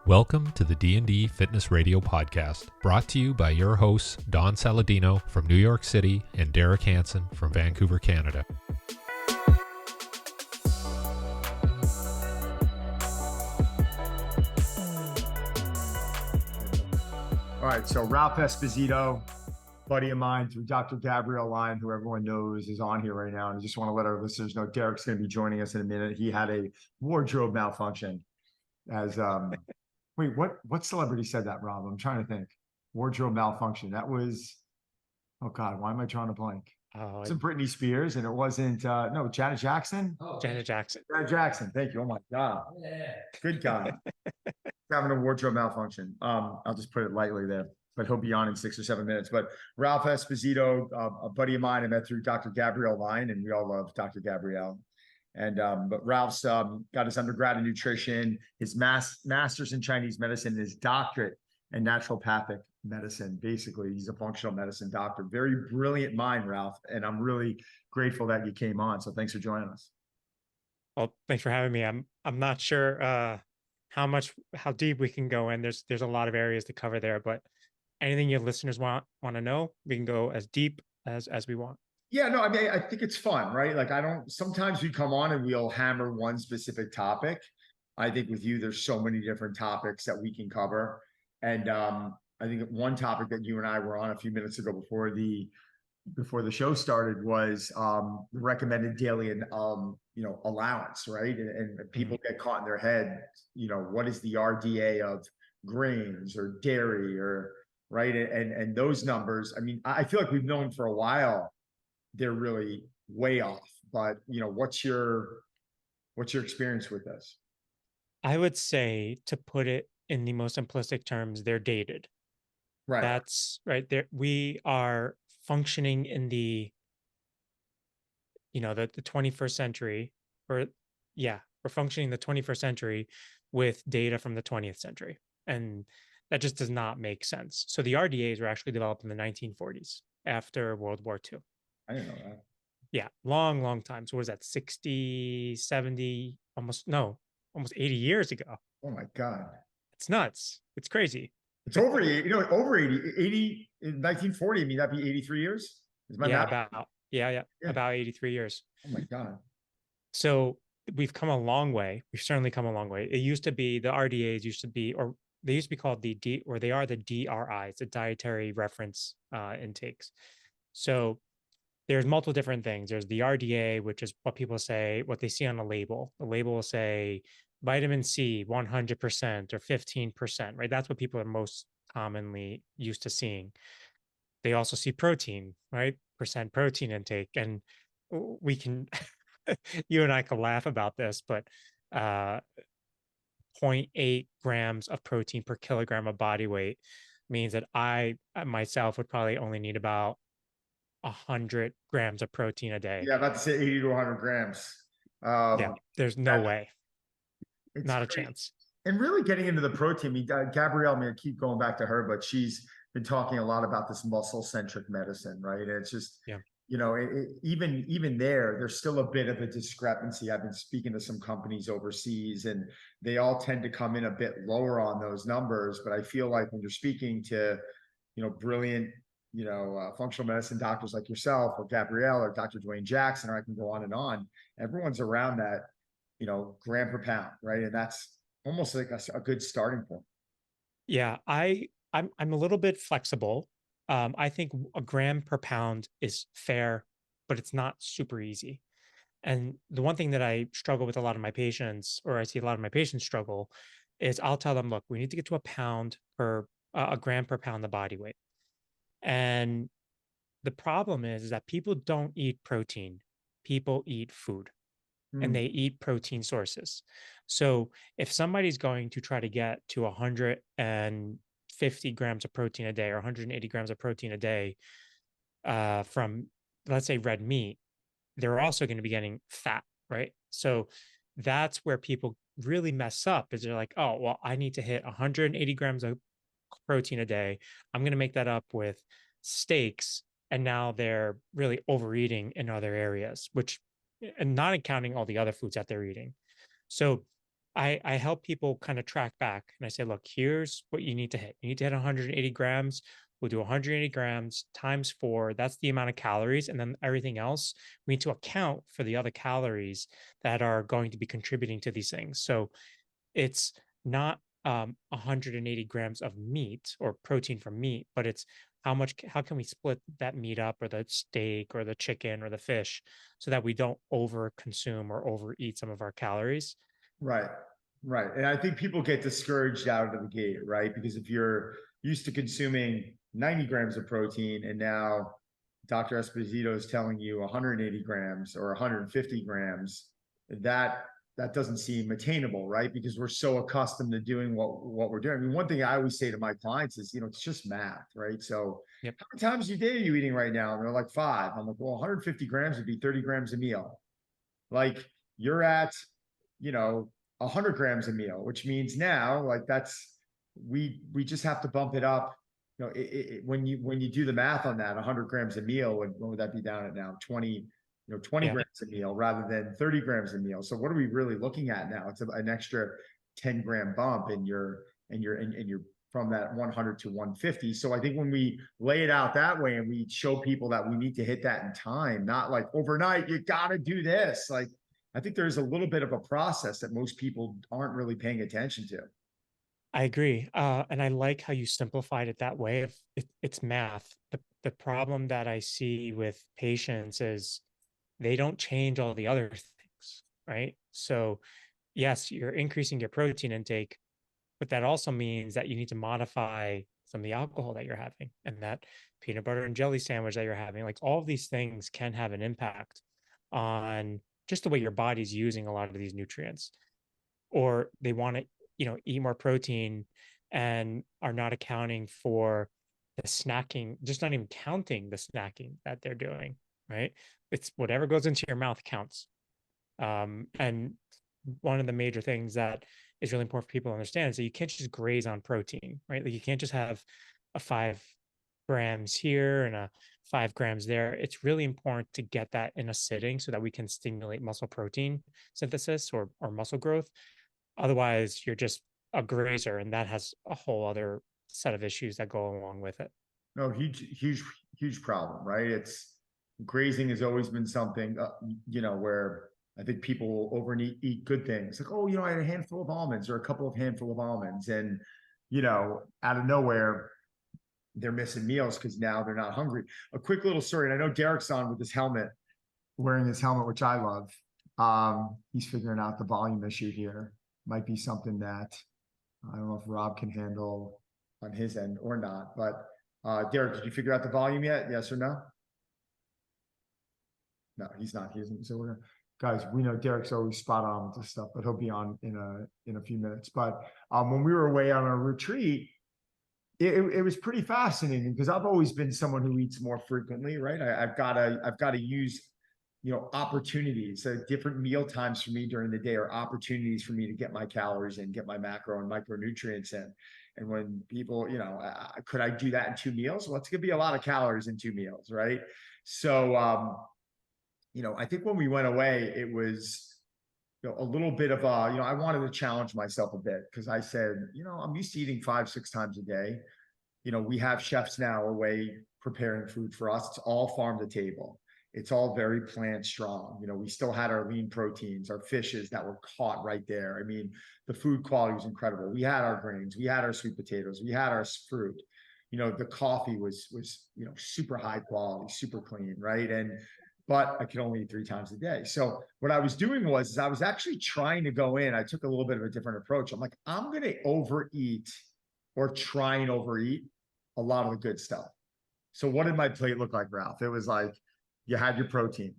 Welcome to the D&D Fitness Radio podcast, brought to you by your hosts, Don Saladino from New York City and Derek Hansen from Vancouver, Canada. All right, so Ralph Esposito, buddy of mine through Dr. Gabrielle Line, who everyone knows is on here right now. And I just want to let our listeners know Derek's going to be joining us in a minute. He had a wardrobe malfunction as wait, what celebrity said that, Rob? I'm trying to think. Wardrobe malfunction. That was, oh God, why am I drawing a blank? It wasn't Britney Spears, and it wasn't no, Janet Jackson. Janet Jackson. Janet Jackson. Thank you. Oh my God. Yeah. Good guy. Having a wardrobe malfunction. I'll just put it lightly there, but he'll be on in 6 or 7 minutes. But Ralph Esposito, a buddy of mine, I met through Dr. Gabrielle Line, and we all love Dr. Gabrielle. And but Ralph's got his undergrad in nutrition, his master's in Chinese medicine, and his doctorate in naturopathic medicine. Basically, he's a functional medicine doctor. Very brilliant mind, Ralph. And I'm really grateful that you came on. So thanks for joining us. Well, thanks for having me. I'm not sure how deep we can go in. There's a lot of areas to cover there, but anything your listeners want to know, we can go as deep as we want. Yeah, no, I mean, I think it's fun, right? Like sometimes we come on and we'll hammer one specific topic. I think with you, there's so many different topics that we can cover. And I think one topic that you and I were on a few minutes ago before the show started was the recommended daily allowance, right? And people get caught in their head, what is the RDA of grains or dairy or right? And those numbers, I mean, I feel like we've known for a while they're really way off. But what's your experience with this? I would say, to put it in the most simplistic terms, they're dated. Right. That's right. There we are functioning in the 21st century, we're functioning in the 21st century with data from the 20th century. And that just does not make sense. So the RDAs were actually developed in the 1940s after World War II. I didn't know that. Yeah, long time. So what was that, 60, 70, almost 80 years ago? Oh my God. It's nuts. It's crazy. It's over 80, over 80 in 1940. I mean, that'd be 83 years. Is my math? About 83 years. Oh my God. So we've come a long way. We've certainly come a long way. It used to be the RDAs they used to be called the DRIs, the dietary reference intakes. So there's multiple different things. There's the RDA, which is what they see on a label. The label will say vitamin C 100% or 15%, right? That's what people are most commonly used to seeing. They also see protein, right? Percent protein intake. And we can, you and I can laugh about this, but 0.8 grams of protein per kilogram of body weight means that I myself would probably only need about 100 grams of protein a day. Yeah, about to say 80 to 100 grams. There's no way. Not a chance. And really getting into the protein, I mean, Gabrielle, I keep going back to her, but she's been talking a lot about this muscle-centric medicine, right? And it's just, even there's still a bit of a discrepancy. I've been speaking to some companies overseas, and they all tend to come in a bit lower on those numbers. But I feel like when you're speaking to, brilliant functional medicine doctors like yourself or Gabrielle or Dr. Dwayne Jackson, or I can go on and on. Everyone's around that, gram per pound, right? And that's almost like a good starting point. Yeah, I'm a little bit flexible. I think a gram per pound is fair, but it's not super easy. And the one thing that I struggle with a lot of my patients, or I see a lot of my patients struggle, is I'll tell them, look, we need to get to a gram per pound of body weight. And the problem is that people don't eat protein. People eat food, and they eat protein sources. So if somebody's going to try to get to 150 grams of protein a day or 180 grams of protein a day from, let's say, red meat, they're also going to be getting fat, right? So that's where people really mess up, is they're like, oh, well, I need to hit 180 grams of protein a day. I'm going to make that up with steaks. And now they're really overeating in other areas, and not accounting all the other foods that they're eating. So I help people kind of track back, and I say, look, here's what you need to hit. You need to hit 180 grams. We'll do 180 grams times 4. That's the amount of calories. And then everything else, we need to account for the other calories that are going to be contributing to these things. So it's not 180 grams of meat or protein from meat, but it's how can we split that meat up, or the steak or the chicken or the fish, so that we don't over consume or overeat some of our calories. Right. Right. And I think people get discouraged out of the gate, right? Because if you're used to consuming 90 grams of protein and now Dr. Esposito is telling you 180 grams or 150 grams, that doesn't seem attainable, right? Because we're so accustomed to doing what we're doing. I mean, one thing I always say to my clients is, it's just math, right? So Yep. how many times a day are you eating right now? And they're like 5. I'm like, well, 150 grams would be 30 grams a meal. Like you're at, 100 grams a meal, which means now like we just have to bump it up. When you do the math on that, 100 grams a meal, what would that be down at now? 20 Yeah. grams a meal rather than 30 grams a meal. So what are we really looking at now? It's an extra 10-gram bump and you're from that 100 to 150. So I think when we lay it out that way and we show people that we need to hit that in time, not like overnight, you got to do this. Like, I think there's a little bit of a process that most people aren't really paying attention to. I agree. And I like how you simplified it that way. It's math. The problem that I see with patients is they don't change all the other things, right? So yes, you're increasing your protein intake, but that also means that you need to modify some of the alcohol that you're having, and that peanut butter and jelly sandwich that you're having. Like, all of these things can have an impact on just the way your body's using a lot of these nutrients. Or they want to, eat more protein and are not accounting for the snacking, just not even counting the snacking that they're doing, right? It's whatever goes into your mouth counts. And one of the major things that is really important for people to understand is that you can't just graze on protein, right? Like, you can't just have a 5 grams here and a 5 grams there. It's really important to get that in a sitting so that we can stimulate muscle protein synthesis or muscle growth. Otherwise, you're just a grazer, and that has a whole other set of issues that go along with it. No, huge problem, right? It's grazing has always been something, where I think people will eat good things. Like, oh, I had a handful of almonds or a couple of handful of almonds, and out of nowhere, they're missing meals because now they're not hungry. A quick little story, and I know Derek's on with his helmet, wearing his helmet, which I love. He's figuring out the volume issue here. Might be something that I don't know if Rob can handle on his end or not. But Derek, did you figure out the volume yet? Yes or no? No, he's not. He isn't. So guys, we know Derek's always spot on with this stuff, but he'll be on in a few minutes. But when we were away on our retreat, it was pretty fascinating because I've always been someone who eats more frequently, right? I've got to use opportunities. Different meal times for me during the day are opportunities for me to get my calories in, get my macro and micronutrients in. And when people, could I do that in 2 meals? Well, it's going to be a lot of calories in 2 meals, right? So, I think when we went away, it was a little bit of I wanted to challenge myself a bit because I said, I'm used to eating 5-6 times a day. We have chefs now away preparing food for us. It's all farm to table. It's all very plant strong. We still had our lean proteins, our fishes that were caught right there. I mean, the food quality was incredible. We had our grains, we had our sweet potatoes, we had our fruit. The coffee was super high quality, super clean, right? But I could only eat 3 times a day. So what I was doing was I was actually trying to go in. I took a little bit of a different approach. I'm like, I'm going to overeat or try and overeat a lot of the good stuff. So what did my plate look like, Ralph? It was like, you had your protein,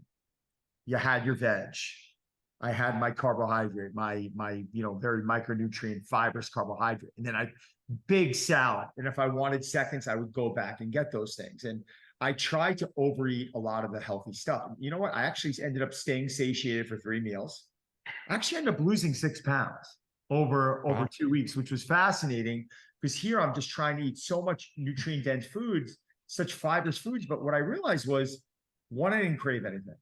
you had your veg, I had my carbohydrate, my very micronutrient fibrous carbohydrate, and then big salad. And if I wanted seconds, I would go back and get those things. And I tried to overeat a lot of the healthy stuff. And you know what? I actually ended up staying satiated for 3 meals. I actually ended up losing 6 pounds over 2 weeks, which was fascinating because here I'm just trying to eat so much nutrient dense foods, such fibrous foods. But what I realized was, one, I didn't crave anything.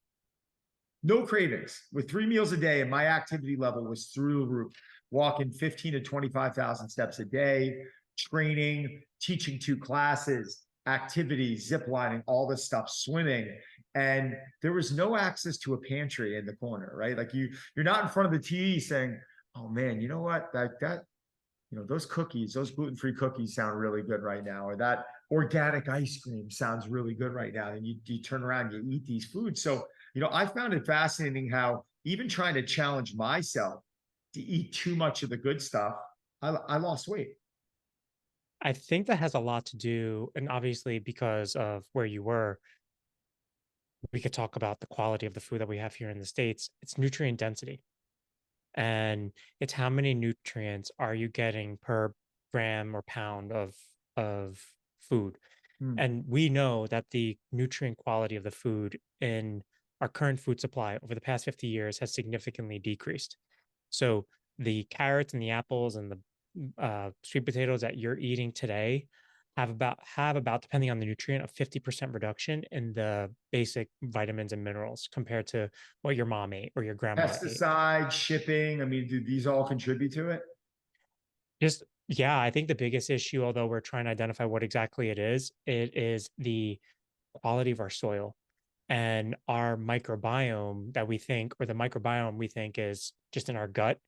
No cravings. With 3 meals a day, and my activity level was through the roof. walking 15 to 25,000 steps a day, training, teaching 2 classes, activities, zip lining, all this stuff, swimming. And there was no access to a pantry in the corner, right? Like you're not in front of the TV saying, oh man, you know what? Those cookies, those gluten-free cookies sound really good right now, or that organic ice cream sounds really good right now. And you turn around, you eat these foods. So, I found it fascinating how even trying to challenge myself to eat too much of the good stuff, I lost weight. I think that has a lot to do, and obviously because of where you were, we could talk about the quality of the food that we have here in the States. It's nutrient density. And it's how many nutrients are you getting per gram or pound of food. Hmm. And we know that the nutrient quality of the food in our current food supply over the past 50 years has significantly decreased. So the carrots and the apples and the sweet potatoes that you're eating today have about, depending on the nutrient, a 50% reduction in the basic vitamins and minerals compared to what your mom ate or your grandma ate. Pesticides, shipping. I mean, do these all contribute to it? Just, yeah, I think the biggest issue, although we're trying to identify what exactly it is the quality of our soil and our microbiome that we think, or the microbiome we think is just in our gut.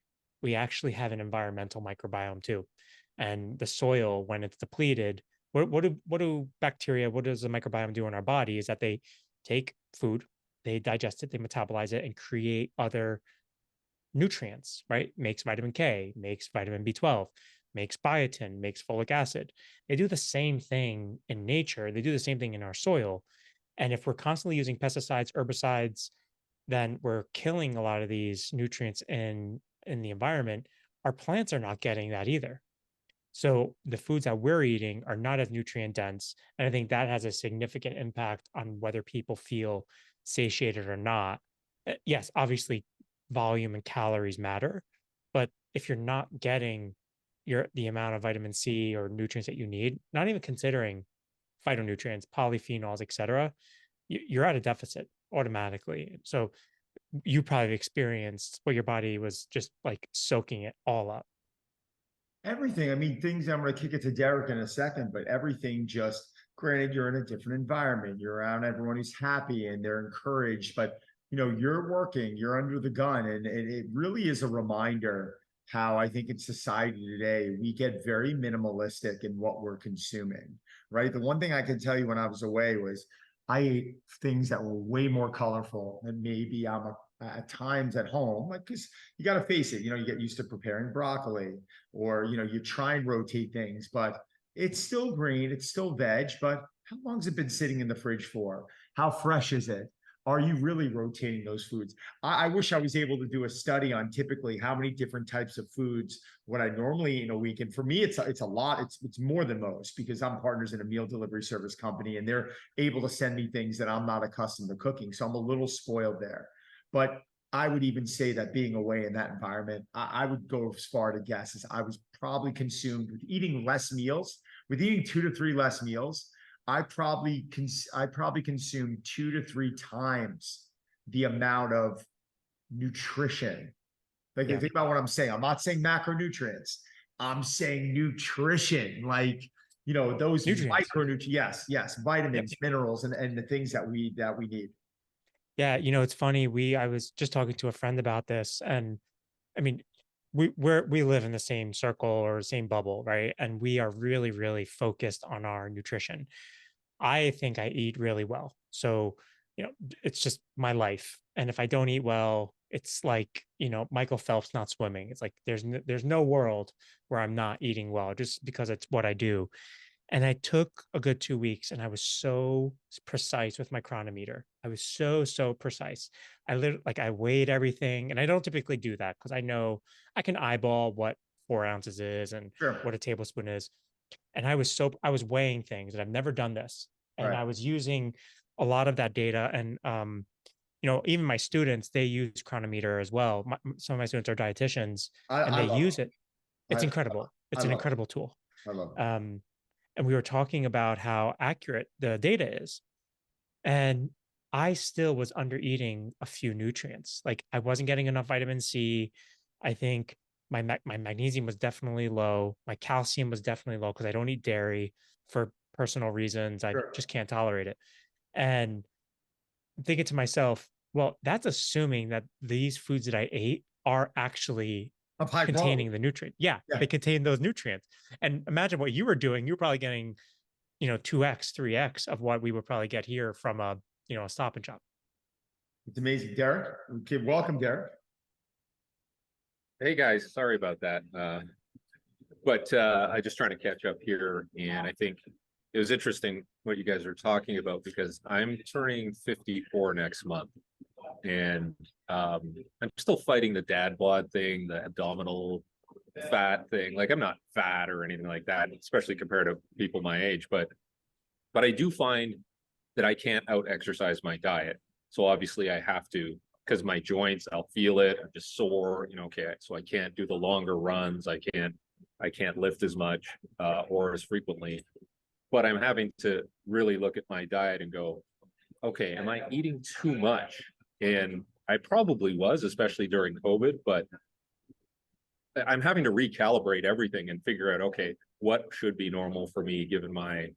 We actually have an environmental microbiome too. And the soil, when it's depleted, what do bacteria, what does the microbiome do in our body is that they take food, they digest it, they metabolize it and create other nutrients, right? Makes vitamin K, makes vitamin B12, makes biotin, makes folic acid. They do the same thing in nature. They do the same thing in our soil. And if we're constantly using pesticides, herbicides, then we're killing a lot of these nutrients in the environment. Our plants are not getting that either. So the foods that we're eating are not as nutrient dense. And I think that has a significant impact on whether people feel satiated or not. Yes, obviously volume and calories matter, but if you're not getting the amount of vitamin C or nutrients that you need, not even considering phytonutrients, polyphenols, et cetera, you're at a deficit automatically. So you probably experienced where your body was just like soaking it all up. Everything. I mean, things, I'm going to kick it to Derek in a second, but everything just, granted, you're in a different environment. You're around everyone who's happy and they're encouraged, but you're working, you're under the gun. And it really is a reminder how I think in society today, we get very minimalistic in what we're consuming, right? The one thing I can tell you when I was away was I ate things that were way more colorful than maybe at times at home, like, because you got to face it, you get used to preparing broccoli, or you try and rotate things, but it's still green, it's still veg. But how long has it been sitting in the fridge for? How fresh is it? Are you really rotating those foods? I wish I was able to do a study on typically how many different types of foods what I normally eat in a week. And for me, it's a lot. It's more than most, because I'm partners in a meal delivery service company, and they're able to send me things that I'm not accustomed to cooking. So I'm a little spoiled there. But I would even say that being away in that environment, I would go as far to guess as I was probably consumed with eating less meals, with eating 2 to 3 less meals. I probably consume 2 to 3 times the amount of nutrition. Like, Yeah. think about what I'm saying. I'm not saying macronutrients. I'm saying nutrition, like, those Nutrients. micronutrients. Yes, Yep. vitamins, minerals, and the things that we need. Yeah. It's funny. I was just talking to a friend about this, and I mean, we live in the same circle or same bubble, right? And we are really, really focused on our nutrition. I think I eat really well. So, it's just my life. And if I don't eat well, it's like, Michael Phelps not swimming. It's like there's no world where I'm not eating well just because it's what I do. And I took a good 2 weeks and I was so precise with my chronometer. I was so precise. I literally, like, I weighed everything, and I don't typically do that because I know I can eyeball what 4 ounces is and Sure. what a tablespoon is. And I was weighing things, and I've never done this. And Right. I was using a lot of that data. And even my students, they use chronometer as well. Some of my students are dietitians, and I they love use it. it. It's incredible. I It's an love it. incredible tool. I love it. Um, and we were talking about how accurate the data is. And I still was under eating a few nutrients. Like, I wasn't getting enough vitamin C. I think my magnesium was definitely low. My calcium was definitely low because I don't eat dairy for personal reasons. I Sure. just can't tolerate it. And I'm thinking to myself, well, that's assuming that these foods that I ate are actually Of high quality. containing the nutrient. Yeah, Yeah. they contain those nutrients. And imagine what you were doing. You're probably getting, 2x, 3x of what we would probably get here from a Stop and Shop. It's amazing. Derek. Okay, welcome, Derek. Hey guys, sorry about that. But I just trying to catch up here, and I think it was interesting what you guys are talking about because I'm turning 54 next month, and I'm still fighting the dad bod thing, the abdominal fat thing. Like I'm not fat or anything like that, especially compared to people my age, but I do find that I can't out exercise my diet. So obviously I have to because my joints, I'll feel it, I'm just sore, okay. So I can't do the longer runs. I can't lift as much or as frequently. But I'm having to really look at my diet and go, okay, am I eating too much? And I probably was, especially during COVID, but I'm having to recalibrate everything and figure out, okay, what should be normal for me given my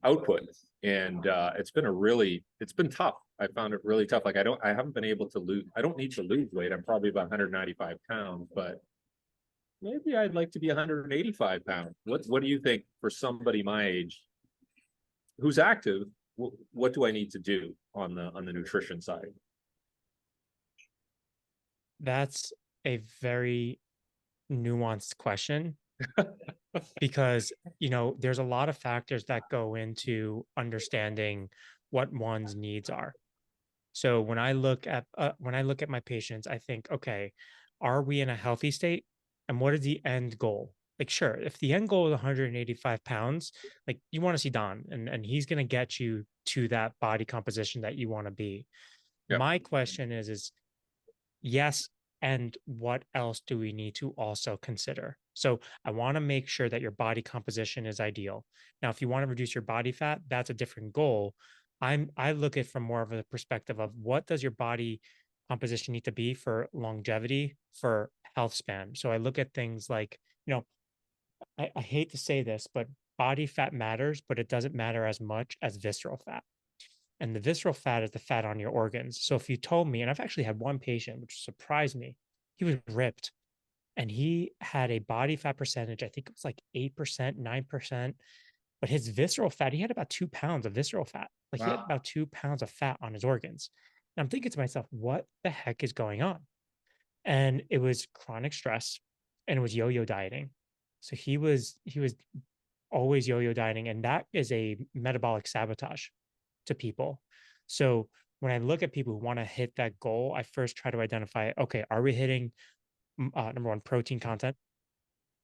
output. And it's been tough. I found it really tough. Like I haven't been able to I don't need to lose weight. I'm probably about 195 pounds, but maybe I'd like to be 185 pounds. What do you think for somebody my age who's active? What do I need to do on the nutrition side? That's a very nuanced question because, there's a lot of factors that go into understanding what one's needs are. So when I look at my patients, I think, okay, are we in a healthy state? And what is the end goal? Like, sure, if the end goal is 185 pounds, like you want to see Don, and he's going to get you to that body composition that you want to be. Yep. My question is yes, and what else do we need to also consider? So I want to make sure that your body composition is ideal. Now, if you want to reduce your body fat, that's a different goal. I look at it from more of a perspective of what does your body composition need to be for longevity, for health span. So I look at things like, I hate to say this, but body fat matters, but it doesn't matter as much as visceral fat. And the visceral fat is the fat on your organs. So if you told me, and I've actually had one patient, which surprised me, he was ripped and he had a body fat percentage, I think it was like 8%, 9%, but his visceral fat, he had about 2 pounds of visceral fat. Like he had Wow. about 2 pounds of fat on his organs. And I'm thinking to myself, what the heck is going on? And it was chronic stress and it was yo-yo dieting. So he was always yo-yo dieting, and that is a metabolic sabotage to people. So when I look at people who want to hit that goal, I first try to identify, okay, are we hitting number one, protein content?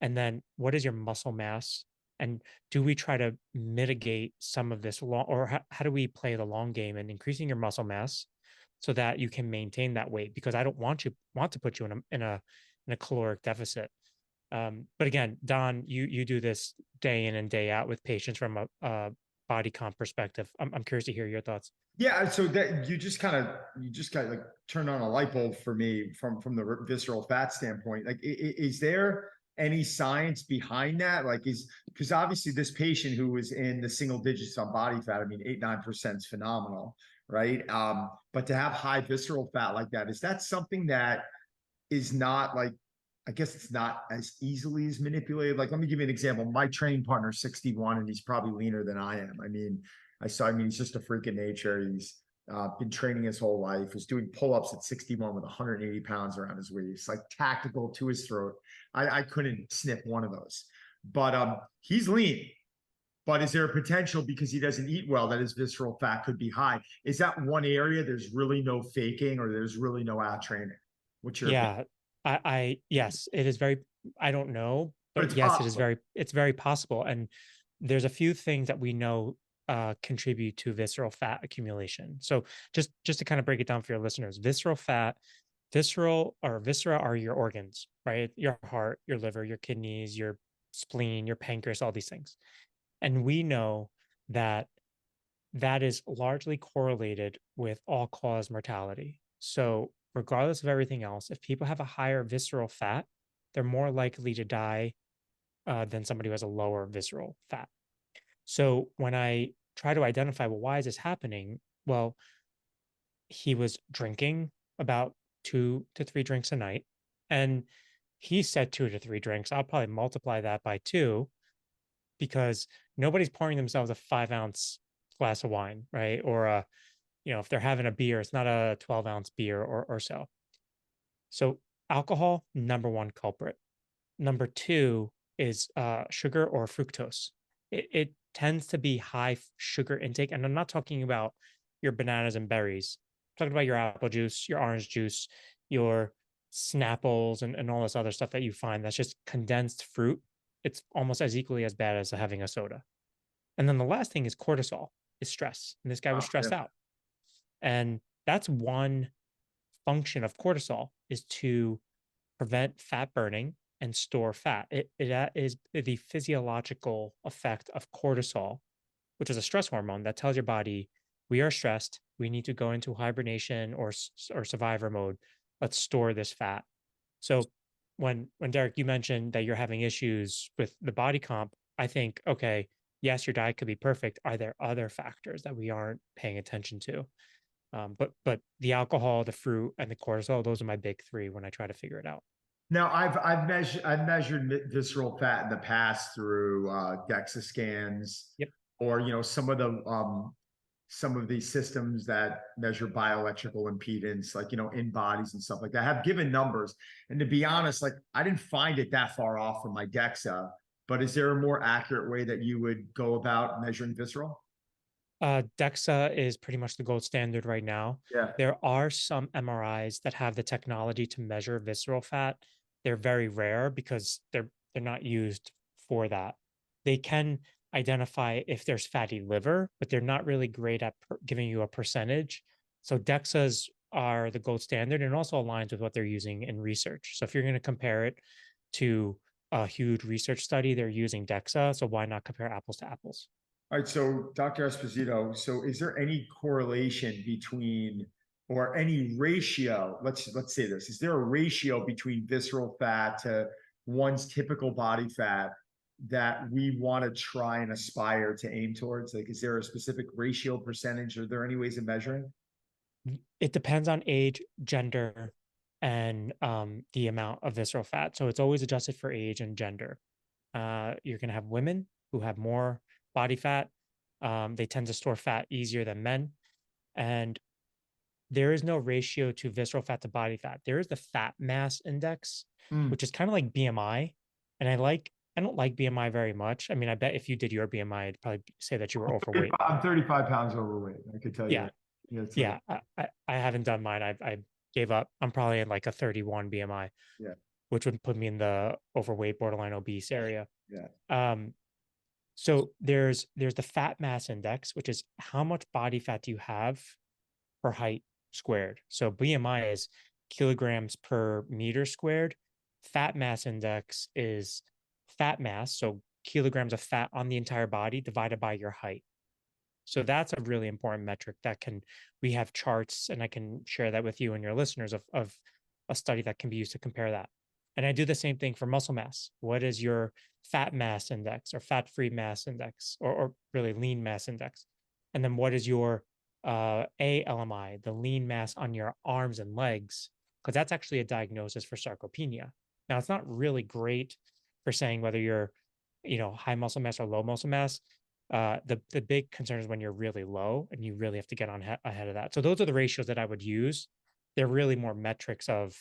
And then what is your muscle mass? And do we try to mitigate some of this long, or how do we play the long game and increasing your muscle mass so that you can maintain that weight? Because I don't want to put you in a caloric deficit. But again, Don, you do this day in and day out with patients from a body comp perspective. I'm curious to hear your thoughts. Yeah, so that you just kind of like turned on a light bulb for me from the visceral fat standpoint. Like, is there any science behind that? Like, because obviously this patient who was in the single digits on body fat, I mean, 8-9% is phenomenal, right? But to have high visceral fat like that, is that something that is not like, I guess it's not as easily as manipulated. Like, let me give you an example. My training partner is 61 and he's probably leaner than I am. I mean, he's just a freak of nature. He's been training his whole life. He's doing pull-ups at 61 with 180 pounds around his waist, like tactical to his throat. I couldn't snip one of those, but he's lean. But is there a potential because he doesn't eat well that his visceral fat could be high? Is that one area there's really no faking or there's really no out training? What's your opinion? Yeah, yes, it is very, I don't know, But but it's yes, it is possible. it's very possible. And there's a few things that we know contribute to visceral fat accumulation. So just to kind of break it down for your listeners, viscera are your organs, right? Your heart, your liver, your kidneys, your spleen, your pancreas, all these things. And we know that that is largely correlated with all-cause mortality. So regardless of everything else, if people have a higher visceral fat, they're more likely to die than somebody who has a lower visceral fat. So when I try to identify, well, why is this happening? Well, he was drinking about 2 to 3 drinks a night. And he said 2 to 3 drinks. I'll probably multiply that by 2 because nobody's pouring themselves a 5-ounce glass of wine, right? Or if they're having a beer, it's not a 12-ounce beer or so. So alcohol, number one culprit. Number two is sugar or fructose. It tends to be high sugar intake. And I'm not talking about your bananas and berries. I'm talking about your apple juice, your orange juice, your Snapples, and all this other stuff that you find that's just condensed fruit. It's almost as equally as bad as having a soda. And then the last thing is cortisol, is stress. And this guy was stressed out. And that's one function of cortisol, is to prevent fat burning and store fat. It is the physiological effect of cortisol, which is a stress hormone that tells your body, we are stressed, we need to go into hibernation or survivor mode. Let's store this fat. So when Derek, you mentioned that you're having issues with the body comp, I think, okay, yes, your diet could be perfect. Are there other factors that we aren't paying attention to? But the alcohol, the fruit, and the cortisol, those are my big three when I try to figure it out. Now, I've measured visceral fat in the past through DEXA scans, Yep. or some of these systems that measure bioelectrical impedance, like in bodies and stuff like that, have given numbers. And to be honest, like I didn't find it that far off from my DEXA. But is there a more accurate way that you would go about measuring visceral? DEXA is pretty much the gold standard right now. Yeah. There are some MRIs that have the technology to measure visceral fat. They're very rare because they're not used for that. They can identify if there's fatty liver, but they're not really great at giving you a percentage. So DEXAs are the gold standard, and also aligns with what they're using in research. So if you're going to compare it to a huge research study, they're using DEXA. So why not compare apples to apples? All right, so Dr. Esposito, so is there any correlation between, or any ratio, let's say this, is there a ratio between visceral fat to one's typical body fat that we want to try and aspire to aim towards? Like, is there a specific ratio, percentage? Are there any ways of measuring? It depends on age, gender, and the amount of visceral fat. So it's always adjusted for age and gender. You're going to have women who have more body fat. They tend to store fat easier than men. And there is no ratio to visceral fat to body fat. There is the fat mass index, which is kind of like BMI. And I don't like BMI very much. I mean, I bet if you did your BMI, I'd probably say that you were overweight. I'm 35 pounds overweight. I could tell you. Yeah. I haven't done mine. I gave up. I'm probably in like a 31 BMI. Yeah. Which would put me in the overweight, borderline obese area. Yeah. So there's the fat mass index, which is how much body fat do you have per height squared. So BMI is kilograms per meter squared. Fat mass index is fat mass, so kilograms of fat on the entire body divided by your height. So that's a really important metric we have charts, and I can share that with you and your listeners of a study that can be used to compare that. And I do the same thing for muscle mass. What is your fat mass index or fat-free mass index, or really lean mass index? And then what is your ALMI, the lean mass on your arms and legs? Because that's actually a diagnosis for sarcopenia. Now, it's not really great for saying whether you're, high muscle mass or low muscle mass. The big concern is when you're really low and you really have to get on ahead of that. So those are the ratios that I would use. They're really more metrics of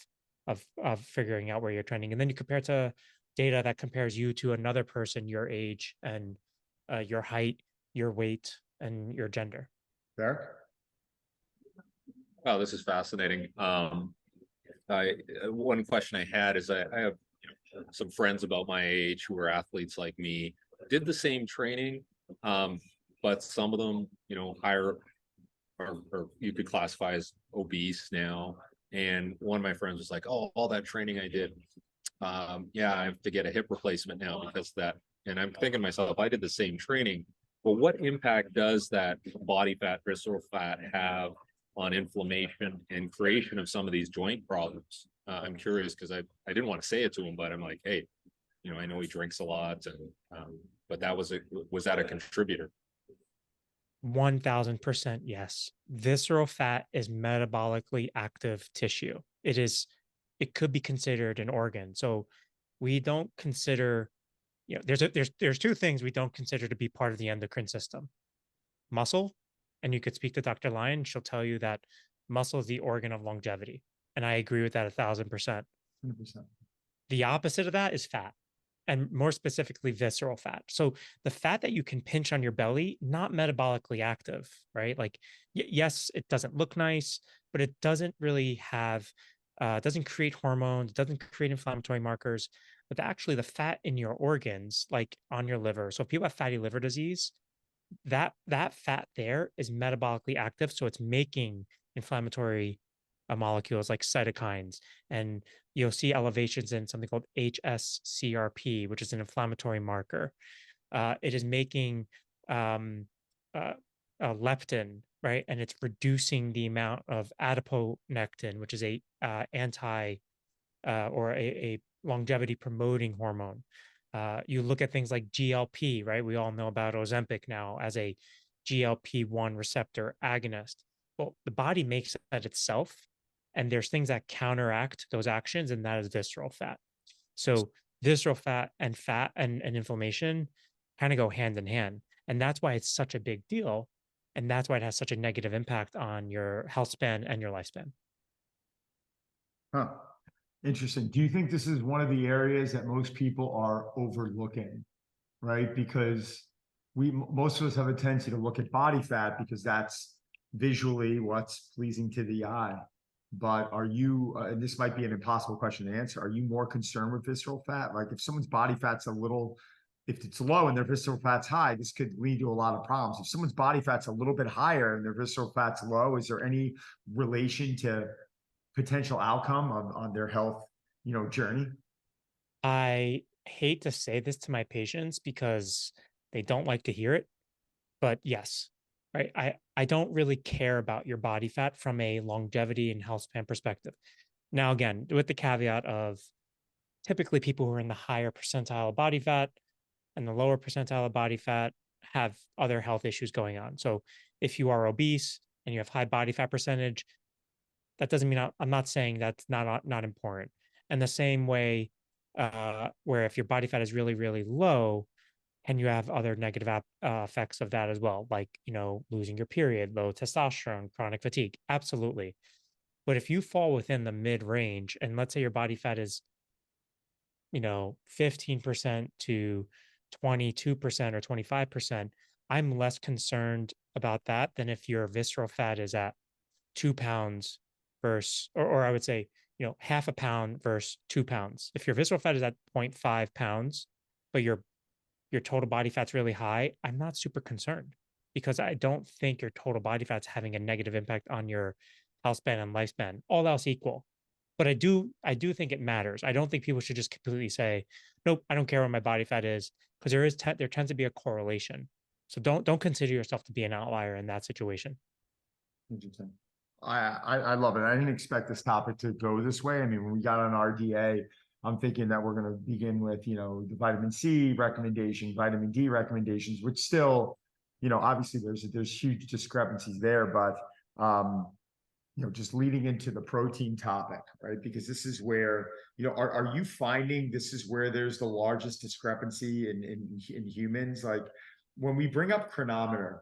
figuring out where you're trending. And then you compare to data that compares you to another person, your age and your height, your weight, and your gender. Derek? Wow, this is fascinating. One question I had is I have some friends about my age who are athletes like me, did the same training, but some of them, higher, or you could classify as obese now. And one of my friends was like, "Oh, all that training I did, I have to get a hip replacement now because of that." And I'm thinking to myself, I did the same training. Well, what impact does that body fat, visceral fat have on inflammation and creation of some of these joint problems? I'm curious because I didn't want to say it to him, but I'm like, hey, I know he drinks a lot, and but was that a contributor? 1000% yes. Visceral fat is metabolically active tissue. It could be considered an organ. So we don't consider, there's two things we don't consider to be part of the endocrine system. Muscle, and you could speak to Dr. Lyon, she'll tell you that muscle is the organ of longevity. And I agree with that 1000%. 100%. The opposite of that is fat, and more specifically, visceral fat. So the fat that you can pinch on your belly, not metabolically active, right? Like, yes, it doesn't look nice, but it doesn't really have, doesn't create hormones, doesn't create inflammatory markers. But actually, the fat in your organs, like on your liver. So if people have fatty liver disease, that fat there is metabolically active, so it's making inflammatory molecules like cytokines, and you'll see elevations in something called HSCRP, which is an inflammatory marker. It is making leptin, right, and it's reducing the amount of adiponectin, which is a anti or a longevity promoting hormone. You look at things like GLP, right? We all know about Ozempic now as a GLP-1 receptor agonist. Well, the body makes that itself, and there's things that counteract those actions, and that is visceral fat. So visceral fat and inflammation kind of go hand in hand. And that's why it's such a big deal. And that's why it has such a negative impact on your health span and your lifespan. Huh. Interesting. Do you think this is one of the areas that most people are overlooking, right? Because most of us have a tendency to look at body fat because that's visually what's pleasing to the eye. But are you, and this might be an impossible question to answer, are you more concerned with visceral fat? Like if someone's body fat's if it's low and their visceral fat's high, this could lead to a lot of problems. If someone's body fat's a little bit higher and their visceral fat's low, is there any relation to potential outcome on their health, journey? I hate to say this to my patients because they don't like to hear it, but yes, right. I don't really care about your body fat from a longevity and health span perspective. Now, again, with the caveat of typically people who are in the higher percentile of body fat and the lower percentile of body fat have other health issues going on. So if you are obese and you have high body fat percentage, that doesn't mean I'm not saying that's not important. And the same way, where if your body fat is really, really low, and you have other negative effects of that as well, like, losing your period, low testosterone, chronic fatigue. Absolutely. But if you fall within the mid range, and let's say your body fat is, 15% to 22% or 25%, I'm less concerned about that than if your visceral fat is at 2 pounds versus, or I would say, half a pound versus 2 pounds. If your visceral fat is at 0.5 pounds, but your total body fat's really high, I'm not super concerned because I don't think your total body fat's having a negative impact on your health span and lifespan, all else equal. But I do think it matters. I don't think people should just completely say, nope, I don't care what my body fat is, because there tends to be a correlation. So don't consider yourself to be an outlier in that situation. Interesting. I love it. I didn't expect this topic to go this way. I mean, when we got on RDA, I'm thinking that we're going to begin with, the vitamin C recommendation, vitamin D recommendations, which still, obviously there's huge discrepancies there, but, just leading into the protein topic, right? Because this is where, are you finding this is where there's the largest discrepancy in humans? Like when we bring up Chronometer,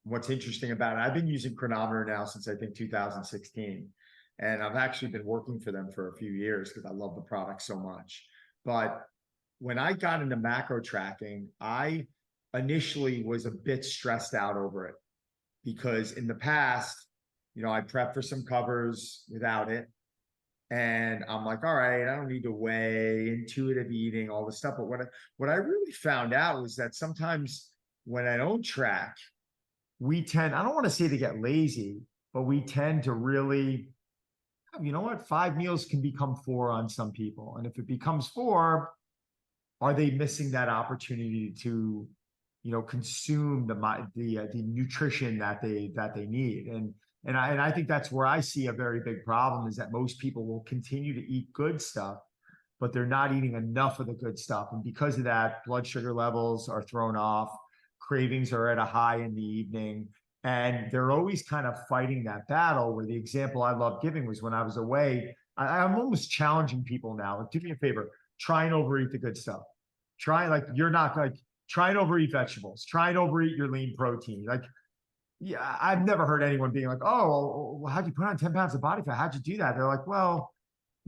what's interesting about it, I've been using Chronometer now since I think 2016. And I've actually been working for them for a few years because I love the product so much. But when I got into macro tracking, I initially was a bit stressed out over it because in the past, I prepped for some covers without it. And I'm like, all right, I don't need to weigh, intuitive eating, all this stuff. But what I really found out was that sometimes when I don't track, I don't want to say to get lazy, but we tend to really, 5 meals can become 4 on some people. And if it becomes 4, are they missing that opportunity to, consume the nutrition that they need? And And I think that's where I see a very big problem, is that most people will continue to eat good stuff, but they're not eating enough of the good stuff. And because of that, blood sugar levels are thrown off, cravings are at a high in the evening. And they're always kind of fighting that battle, where the example I love giving was when I was away, I'm almost challenging people now. Like, do me a favor, try and overeat the good stuff. Try, like, you're not like, try and overeat vegetables, try and overeat your lean protein. Like, yeah, I've never heard anyone being like, oh, well, how'd you put on 10 pounds of body fat? How'd you do that? They're like, well,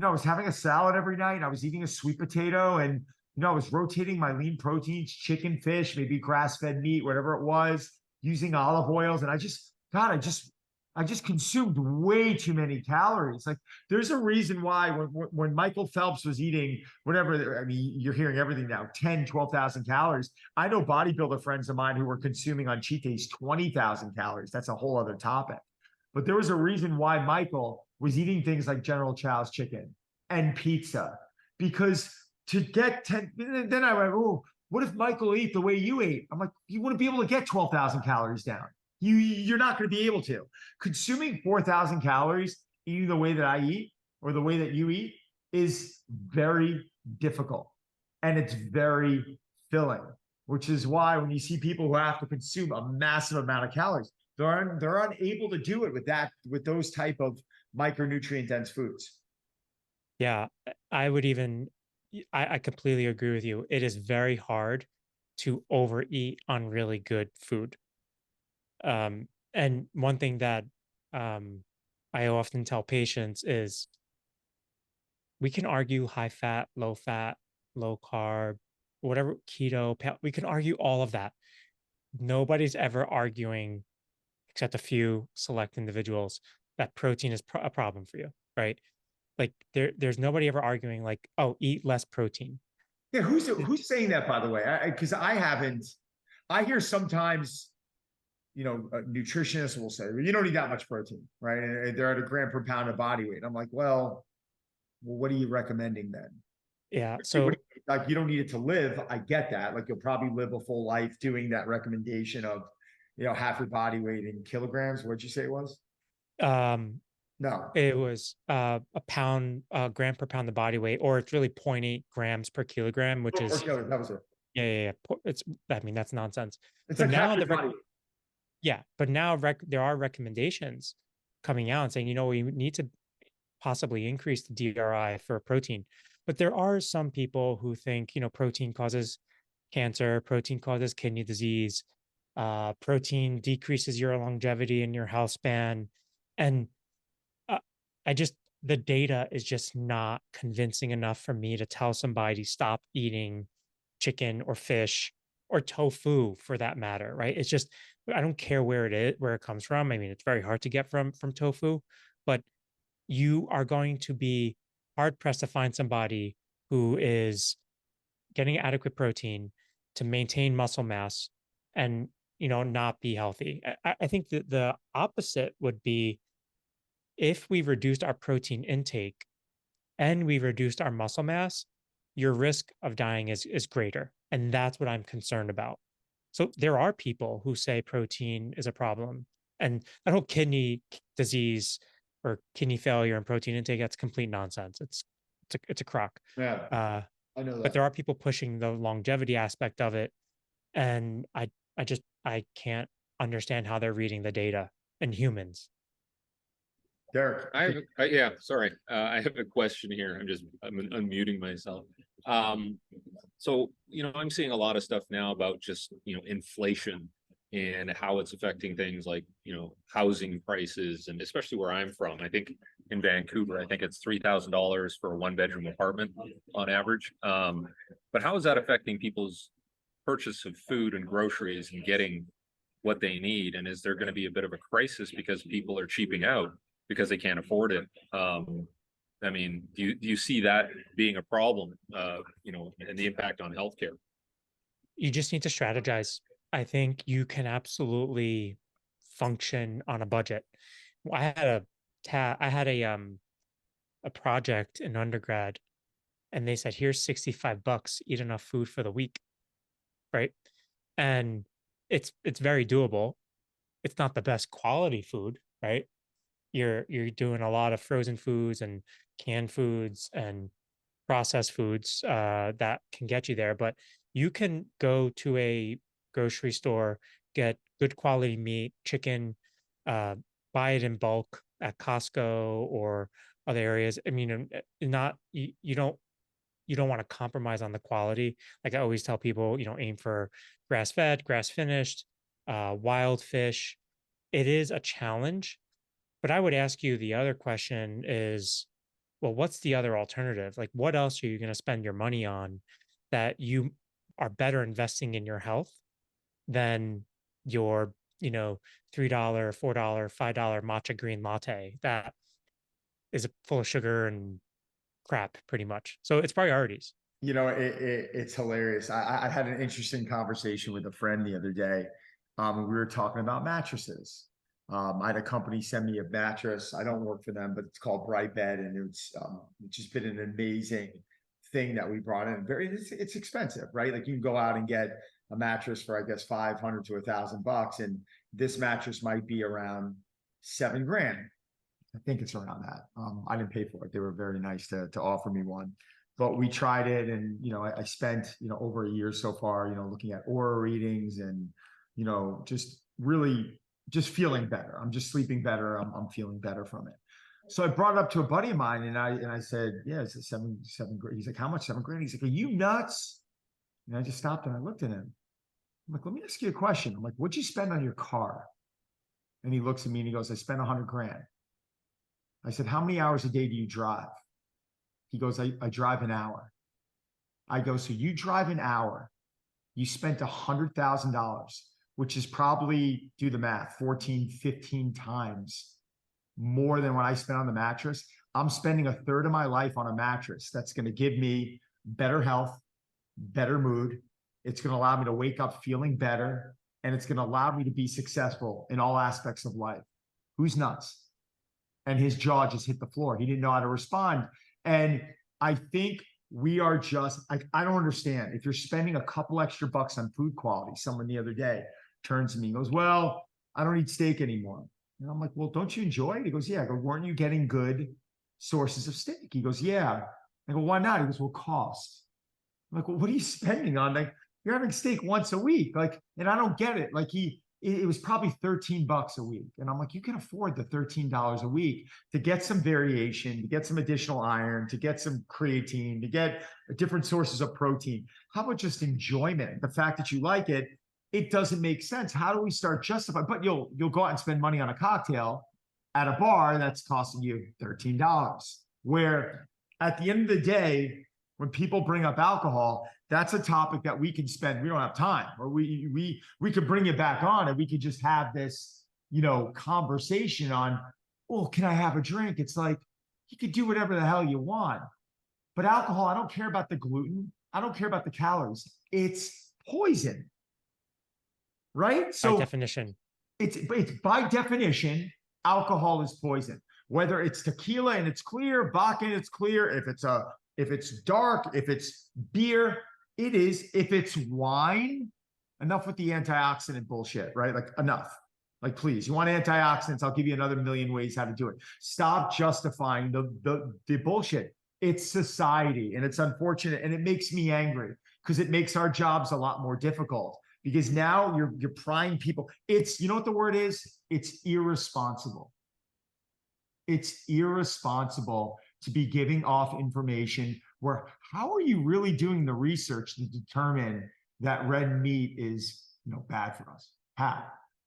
I was having a salad every night, and I was eating a sweet potato, and I was rotating my lean proteins, chicken, fish, maybe grass-fed meat, whatever it was, using olive oils. And I just consumed way too many calories. Like, there's a reason why when Michael Phelps was eating whatever, I mean, you're hearing everything now, 10, 12,000 calories. I know bodybuilder friends of mine who were consuming on cheat days 20,000 calories. That's a whole other topic. But there was a reason why Michael was eating things like General Chow's chicken and pizza, because to get 10, then I went, oh, what if Michael ate the way you ate? I'm like, you wouldn't be able to get 12,000 calories down. You're not going to be able to. Consuming 4,000 calories, eating the way that I eat or the way that you eat, is very difficult. And it's very filling, which is why when you see people who have to consume a massive amount of calories, they're unable to do it with those type of micronutrient dense foods. Yeah, I completely agree with you. It is very hard to overeat on really good food. And one thing that I often tell patients is, we can argue high fat, low carb, whatever, keto, we can argue all of that. Nobody's ever arguing, except a few select individuals, that protein is a problem for you, right? Like, there's nobody ever arguing like, oh, eat less protein. Yeah, who's saying that, by the way? Because I haven't. I hear sometimes, nutritionists will say, well, you don't need that much protein, right? And they're at a gram per pound of body weight. I'm like, well, what are you recommending then? Yeah, so like, you don't need it to live. I get that. Like, you'll probably live a full life doing that recommendation of, half your body weight in kilograms. What'd you say it was? No, it was a gram per pound of body weight, or it's really 0.8 grams per kilogram, which is, that was it. Yeah. It's, I mean, that's nonsense. It's but like now but now there are recommendations coming out and saying, we need to possibly increase the DRI for protein. But there are some people who think, protein causes cancer, protein causes kidney disease, protein decreases your longevity and your health span. And the data is just not convincing enough for me to tell somebody stop eating chicken or fish or tofu, for that matter, right? It's just, I don't care where it comes from. I mean, it's very hard to get from tofu, but you are going to be hard pressed to find somebody who is getting adequate protein to maintain muscle mass and, not be healthy. I think that the opposite would be, if we reduced our protein intake and we reduced our muscle mass, your risk of dying is greater. And that's what I'm concerned about. So there are people who say protein is a problem, and that whole kidney disease or kidney failure and protein intake, that's complete nonsense. It's a crock. Yeah, I know that. But there are people pushing the longevity aspect of it. And I can't understand how they're reading the data in humans. Derek, I have a question here. I'm unmuting myself. So, I'm seeing a lot of stuff now about just, inflation and how it's affecting things like, housing prices, and especially where I'm from. I think in Vancouver, I think it's $3,000 for a 1-bedroom apartment on average. But how is that affecting people's purchase of food and groceries and getting what they need? And is there going to be a bit of a crisis because people are cheaping out because they can't afford it? I mean, do you see that being a problem, and the impact on healthcare? You just need to strategize. I think you can absolutely function on a budget. I had a project in undergrad, and they said, here's $65, eat enough food for the week. Right. And it's very doable. It's not the best quality food, right? you're doing a lot of frozen foods and canned foods and processed foods that can get you there. But you can go to a grocery store, get good quality meat, chicken, uh, buy it in bulk at Costco or other areas. I mean, not you don't want to compromise on the quality. Like I always tell people, aim for grass fed, grass finished, wild fish. It is a challenge, but I would ask you the other question is, well, what's the other alternative? Like, what else are you going to spend your money on that you are better investing in your health than your, $3, $4, $5 matcha green latte that is full of sugar and crap, pretty much. So it's priorities. It's hilarious. I had an interesting conversation with a friend the other day. We were talking about mattresses. I had a company send me a mattress. I don't work for them, but it's called Bright Bed, and it's just been an amazing thing that we brought in. It's expensive, right? Like you can go out and get a mattress for, I guess, $500 to $1,000, and this mattress might be around $7,000. I think it's around that. I didn't pay for it. They were very nice to offer me one, but we tried it, and I spent over a year so far, looking at aura readings and just really just feeling better. I'm just sleeping better. I'm feeling better from it. So I brought it up to a buddy of mine, and I said, yeah, it's a $7,000. He's like, how much? $7,000? He's like, are you nuts? And I just stopped and I looked at him. I'm like, let me ask you a question. I'm like, what'd you spend on your car? And he looks at me and he goes, I spent $100,000. I said, how many hours a day do you drive? He goes, I drive an hour. I go, so you drive an hour, you spent $100,000, which is probably, do the math, 14, 15 times more than what I spent on the mattress. I'm spending a third of my life on a mattress that's going to give me better health, better mood. It's going to allow me to wake up feeling better, and it's going to allow me to be successful in all aspects of life. Who's nuts? And his jaw just hit the floor. He didn't know how to respond. And I think we are just, I don't understand. If you're spending a couple extra bucks on food quality, someone the other day turns to me and goes, well, I don't eat steak anymore. And I'm like, well, don't you enjoy it? He goes, yeah. I go, weren't you getting good sources of steak? He goes, yeah. I go, why not? He goes, well, cost. I'm like, well, what are you spending on? Like, you're having steak once a week. Like, and I don't get it. Like it was probably $13 a week. And I'm like, you can afford the $13 a week to get some variation, to get some additional iron, to get some creatine, to get different sources of protein. How about just enjoyment? The fact that you like it, it doesn't make sense. How do we start justifying? But you'll go out and spend money on a cocktail at a bar that's costing you $13. Where at the end of the day, when people bring up alcohol, that's a topic that we can spend. We don't have time, or we could bring it back on, and we could just have this, conversation on, well, can I have a drink? It's like, you could do whatever the hell you want. But alcohol, I don't care about the gluten. I don't care about the calories. It's poison, right? So By definition, it's by definition, alcohol is poison. Whether it's tequila and it's clear, vodka and it's clear, if it's dark, if it's beer, it is. If it's wine, enough with the antioxidant bullshit, right? Like, enough. Like, please, you want antioxidants? I'll give you another million ways how to do it. Stop justifying the bullshit. It's society, and it's unfortunate, and it makes me angry because it makes our jobs a lot more difficult, because now you're prying people. It's, you know what the word is? It's irresponsible. It's irresponsible to be giving off information where, how are you really doing the research to determine that red meat is, bad for us? How,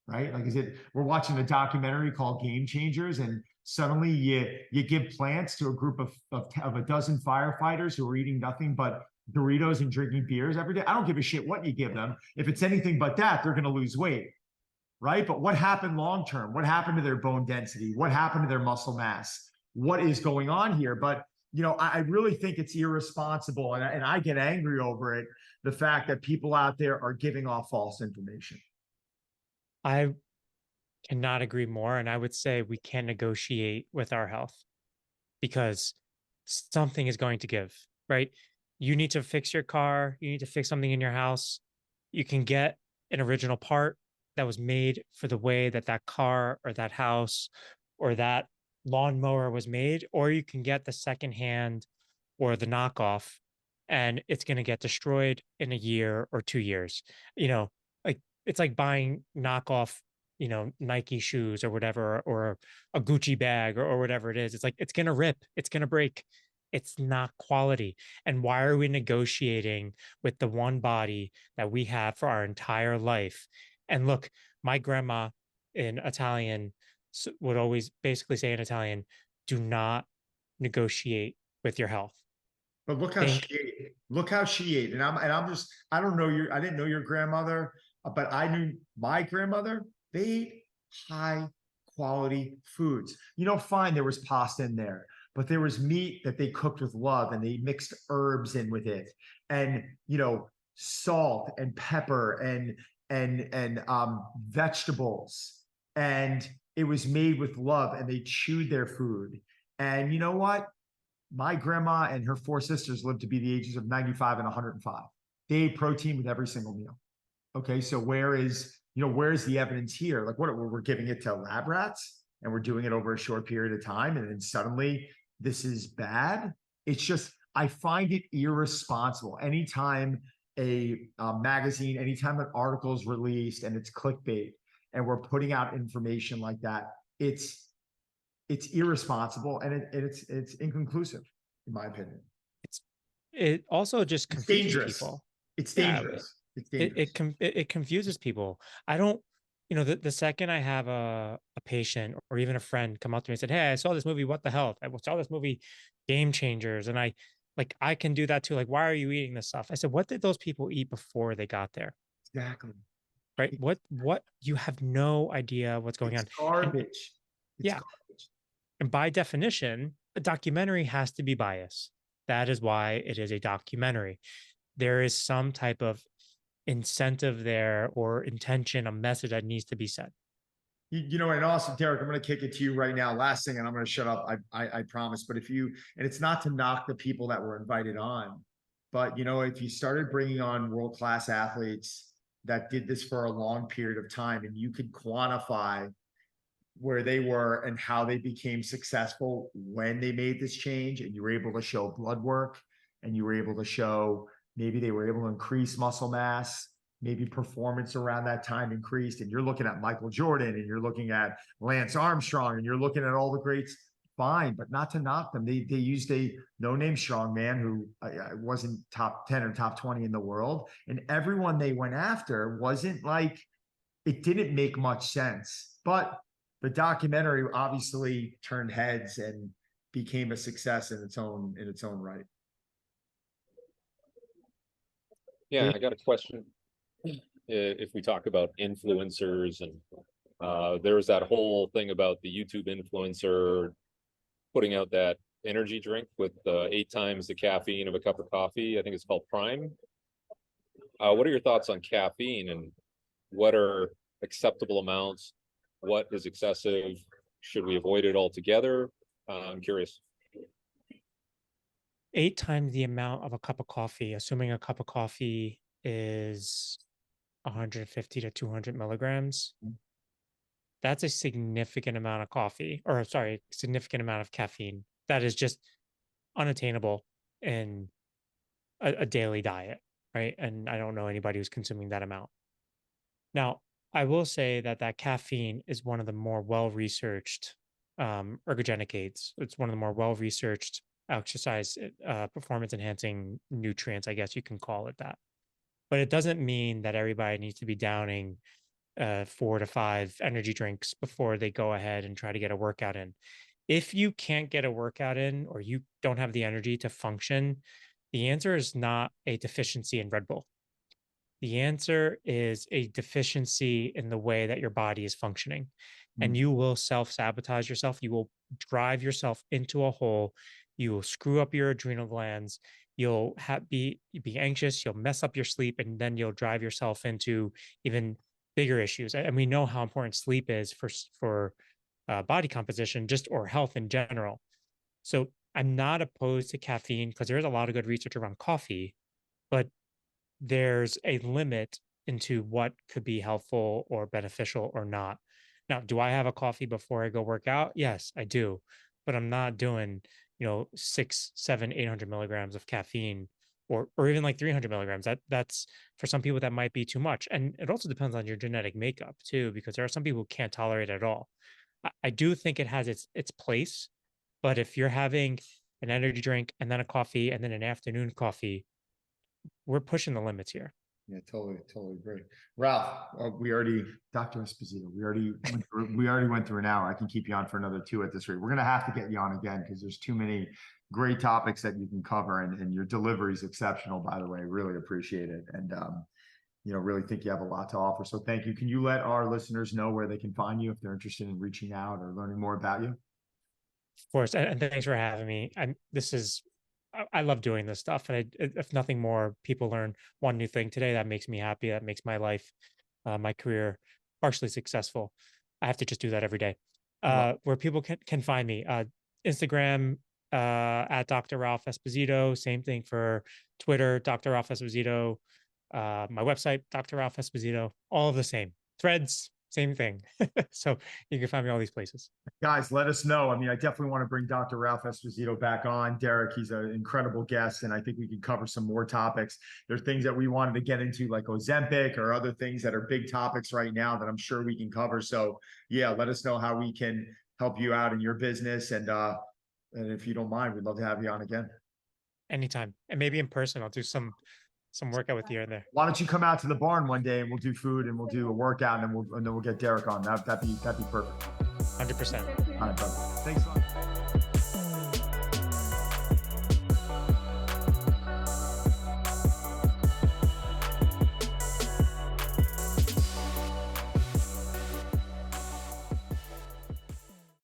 right? Like, we're watching a documentary called Game Changers, and suddenly you give plants to a group of a dozen firefighters who are eating nothing but Doritos and drinking beers every day. I don't give a shit what you give them. If it's anything but that, they're going to lose weight, right? But what happened long-term? What happened to their bone density? What happened to their muscle mass? What is going on here? But, I really think it's irresponsible, and I get angry over it, the fact that people out there are giving off false information. I cannot agree more. And I would say we can negotiate with our health, because something is going to give, right? You need to fix your car. You need to fix something in your house. You can get an original part that was made for the way that car or that house or that lawnmower was made, or you can get the secondhand or the knockoff, and it's going to get destroyed in a year or 2 years. You know, like it's like buying knockoff, Nike shoes or whatever, or a Gucci bag or whatever it is. It's like it's going to rip, it's going to break. It's not quality. And why are we negotiating with the one body that we have for our entire life? And look, my grandma in Italian would always basically say in Italian, do not negotiate with your health. But look how she ate. Look how she ate. And I'm just, I don't know I didn't know your grandmother, but I knew my grandmother. They ate high quality foods. Fine, there was pasta in there, but there was meat that they cooked with love, and they mixed herbs in with it, and salt and pepper and vegetables, and it was made with love, and they chewed their food. And you know what? My grandma and her 4 sisters lived to be the ages of 95 and 105. They ate protein with every single meal. Okay, so where's the evidence here? Like, what, we're giving it to lab rats and we're doing it over a short period of time, and then suddenly this is bad? It's just, I find it irresponsible. Anytime a magazine, anytime an article is released and it's clickbait and we're putting out information like that, it's irresponsible, and it's inconclusive, in my opinion. It also just confuses dangerous. people. It's dangerous. It's dangerous. It confuses people. I don't, the second I have a patient or even a friend come up to me and said, "Hey, I saw this movie, What the Health? I saw this movie, Game Changers," and I can do that too. Like, why are you eating this stuff? I said, what did those people eat before they got there? Exactly. Right. What you have no idea what's going on. Garbage. It's garbage. And by definition, a documentary has to be biased. That is why it is a documentary. There is some type of incentive there, or intention, a message that needs to be said. And also, Derek, I'm going to kick it to you right now. Last thing, and I'm going to shut up. I promise. But and it's not to knock the people that were invited on, but if you started bringing on world-class athletes that did this for a long period of time, and you could quantify where they were and how they became successful when they made this change, and you were able to show blood work, and you were able to show maybe they were able to increase muscle mass, maybe performance around that time increased, and you're looking at Michael Jordan, and you're looking at Lance Armstrong, and you're looking at all the greats, fine, but not to knock them. They used a no-name strongman who wasn't top 10 or top 20 in the world, and everyone they went after wasn't like, it didn't make much sense. But the documentary obviously turned heads and became a success in its own right. Yeah, I got a question. If we talk about influencers, and there was that whole thing about the YouTube influencer putting out that energy drink with 8 times the caffeine of a cup of coffee. I think it's called Prime. What are your thoughts on caffeine, and what are acceptable amounts? What is excessive? Should we avoid it altogether? I'm curious. 8 times the amount of a cup of coffee, assuming a cup of coffee is 150 to 200 milligrams. That's a significant amount of coffee, or sorry, significant amount of caffeine that is just unattainable in a daily diet, right? And I don't know anybody who's consuming that amount. Now, I will say that caffeine is one of the more well-researched ergogenic aids. It's one of the more well-researched exercise performance-enhancing nutrients, I guess you can call it that. But it doesn't mean that everybody needs to be downing 4 to 5 energy drinks before they go ahead and try to get a workout in. If you can't get a workout in, or you don't have the energy to function, the answer is not a deficiency in Red Bull. The answer is a deficiency in the way that your body is functioning. And you will self-sabotage yourself. You will drive yourself into a hole. You will screw up your adrenal glands. You'll be anxious. You'll mess up your sleep, and then you'll drive yourself into even bigger issues. And we know how important sleep is for body composition, or health in general. So I'm not opposed to caffeine, because there is a lot of good research around coffee, but there's a limit into what could be helpful or beneficial or not. Now, do I have a coffee before I go work out? Yes, I do. But I'm not doing, 6, 7, 800 milligrams of caffeine or even like 300 milligrams. That's for some people that might be too much. And it also depends on your genetic makeup too, because there are some people who can't tolerate it at all. I do think it has its place, but if you're having an energy drink and then a coffee and then an afternoon coffee, we're pushing the limits here. Yeah, totally agree. Ralph, Dr. Esposito, we already went through an hour. I can keep you on for another 2 at this rate. We're going to have to get you on again because there's too many great topics that you can cover, and your delivery is exceptional, by the way. Really appreciate it. And, really think you have a lot to offer. So thank you. Can you let our listeners know where they can find you if they're interested in reaching out or learning more about you? Of course. And thanks for having me. I love doing this stuff. And if nothing more, people learn one new thing today. That makes me happy. That makes my life, my career partially successful. I have to just do that every day. Where people can find me, Instagram, at Dr. Ralph Esposito. Same thing for Twitter, Dr. Ralph Esposito. My website, Dr. Ralph Esposito. All of the same. Threads, same thing. So you can find me all these places. Guys, let us know. I mean, I definitely want to bring Dr. Ralph Esposito back on. Derek, he's an incredible guest, and I think we can cover some more topics. There's things that we wanted to get into, like Ozempic or other things that are big topics right now that I'm sure we can cover. So yeah, let us know how we can help you out in your business. And if you don't mind, we'd love to have you on again. Anytime. And maybe in person, I'll do some workout with you in there. Why don't you come out to the barn one day and we'll do food and we'll do a workout, and then we'll get Derek on. That'd be perfect. 100%. All right, brother. Thanks a lot.